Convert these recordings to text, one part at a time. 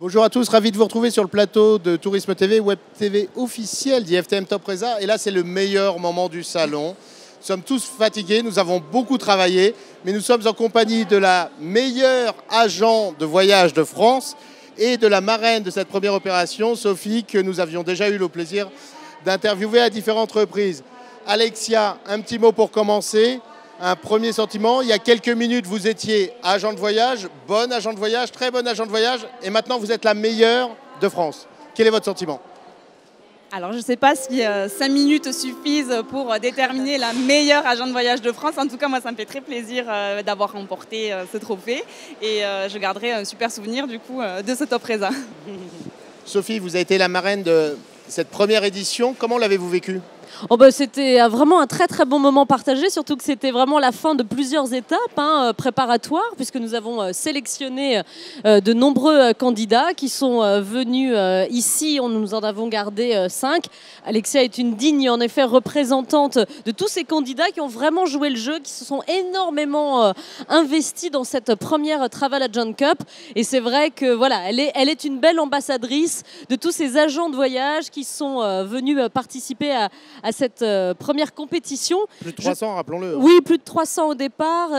Bonjour à tous, ravi de vous retrouver sur le plateau de Tourisme TV, Web TV officiel d'IFTM Top Resa. Et là, c'est le meilleur moment du salon. Nous sommes tous fatigués, nous avons beaucoup travaillé, mais nous sommes en compagnie de la meilleure agent de voyage de France et de la marraine de cette première opération, Sophie, que nous avions déjà eu le plaisir d'interviewer à différentes reprises. Alexia, un petit mot pour commencer. Un premier sentiment, il y a quelques minutes, vous étiez agent de voyage, bon agent de voyage, très bon agent de voyage, et maintenant vous êtes la meilleure de France. Quel est votre sentiment? Alors, je ne sais pas si 5 minutes suffisent pour déterminer la meilleure agent de voyage de France. En tout cas, moi, ça me fait très plaisir d'avoir remporté ce trophée. Et je garderai un super souvenir, du coup, de ce Top Resa. Sophie, vous avez été la marraine de cette première édition. Comment l'avez-vous vécu? C'était vraiment un très très bon moment partagé, surtout que c'était vraiment la fin de plusieurs étapes préparatoires, puisque nous avons sélectionné de nombreux candidats qui sont venus ici. Nous en avons gardé 5. Alexia est une digne en effet représentante de tous ces candidats qui ont vraiment joué le jeu, qui se sont énormément investis dans cette première Travel Agent Cup. Et c'est vrai que voilà, elle est une belle ambassadrice de tous ces agents de voyage qui sont venus participer à cette première compétition. Plus de 300, rappelons-le. Oui, plus de 300 au départ,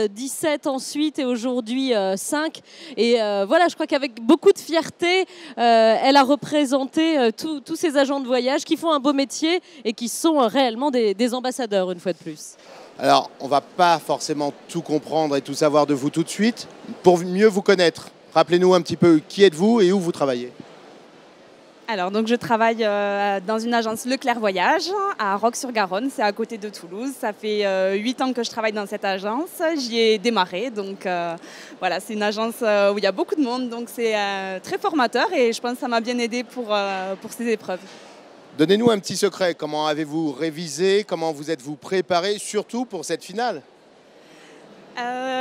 17 ensuite et aujourd'hui 5. Et voilà, je crois qu'avec beaucoup de fierté, elle a représenté tous ces agents de voyage qui font un beau métier et qui sont réellement des ambassadeurs, une fois de plus. Alors, on ne va pas forcément tout comprendre et tout savoir de vous tout de suite. Pour mieux vous connaître, rappelez-nous un petit peu qui êtes-vous et où vous travaillez. Alors, donc, je travaille dans une agence Leclerc Voyage à Roques-sur-Garonne, c'est à côté de Toulouse. Ça fait 8 ans que je travaille dans cette agence. J'y ai démarré, donc voilà, c'est une agence où il y a beaucoup de monde, donc c'est très formateur et je pense que ça m'a bien aidé pour ces épreuves. Donnez-nous un petit secret. Comment avez-vous révisé? Comment vous êtes-vous préparé, surtout pour cette finale?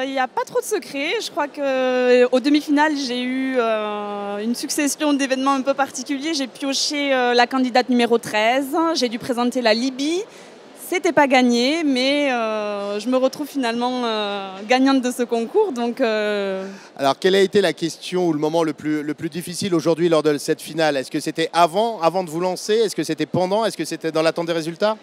Il n'y a pas trop de secrets. Je crois qu'aux demi-finales, j'ai eu une succession d'événements un peu particuliers. J'ai pioché la candidate numéro 13. J'ai dû présenter la Libye. C'était pas gagné, mais je me retrouve finalement gagnante de ce concours. Donc, Alors, quelle a été la question ou le moment le plus difficile aujourd'hui lors de cette finale? Est-ce que c'était avant de vous lancer? Est-ce que c'était pendant? Est-ce que c'était dans l'attente des résultats?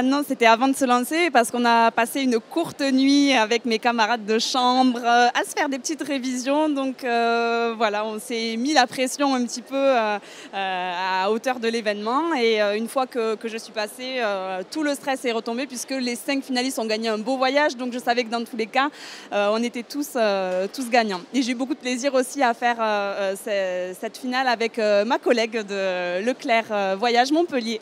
Non, c'était avant de se lancer parce qu'on a passé une courte nuit avec mes camarades de chambre à se faire des petites révisions. Donc voilà, on s'est mis la pression un petit peu à hauteur de l'événement. Et une fois que je suis passée, tout le stress est retombé puisque les 5 finalistes ont gagné un beau voyage. Donc je savais que dans tous les cas, on était tous gagnants. Et j'ai eu beaucoup de plaisir aussi à faire cette finale avec ma collègue de Leclerc Voyage Montpellier.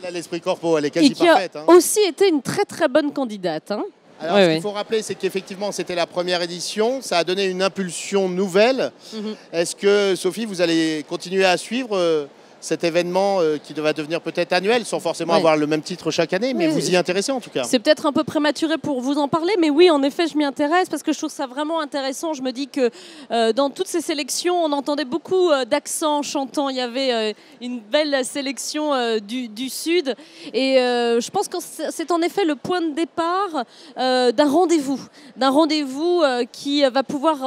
Elle a l'esprit corpo, elle est quasi parfaite. Et qui a aussi été une très très bonne candidate. Alors, ce qu'il faut rappeler, c'est qu'effectivement, c'était la première édition. Ça a donné une impulsion nouvelle. Est-ce que, Sophie, vous allez continuer à suivre cet événement qui va devenir peut-être annuel, sans forcément avoir le même titre chaque année, mais vous y intéressez en tout cas? C'est peut-être un peu prématuré pour vous en parler, mais oui, en effet, je m'y intéresse parce que je trouve ça vraiment intéressant. Je me dis que dans toutes ces sélections, on entendait beaucoup d'accents chantants. Il y avait une belle sélection du Sud. Et je pense que c'est en effet le point de départ d'un rendez-vous qui va pouvoir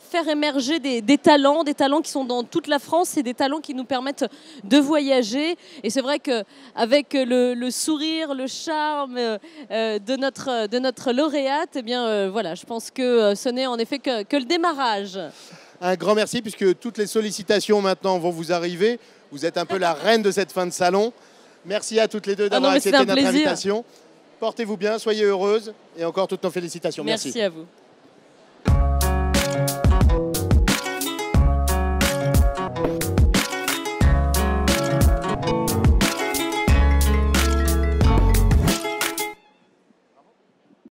faire émerger des talents qui sont dans toute la France et des talents qui nous permettent de voyager. Et c'est vrai qu'avec le sourire, le charme de notre lauréate, eh bien, voilà, je pense que ce n'est en effet que le démarrage. Un grand merci, puisque toutes les sollicitations maintenant vont vous arriver. Vous êtes un peu la reine de cette fin de salon. Merci à toutes les deux d'avoir accepté notre invitation. Portez-vous bien, soyez heureuses et encore toutes nos félicitations. Merci à vous.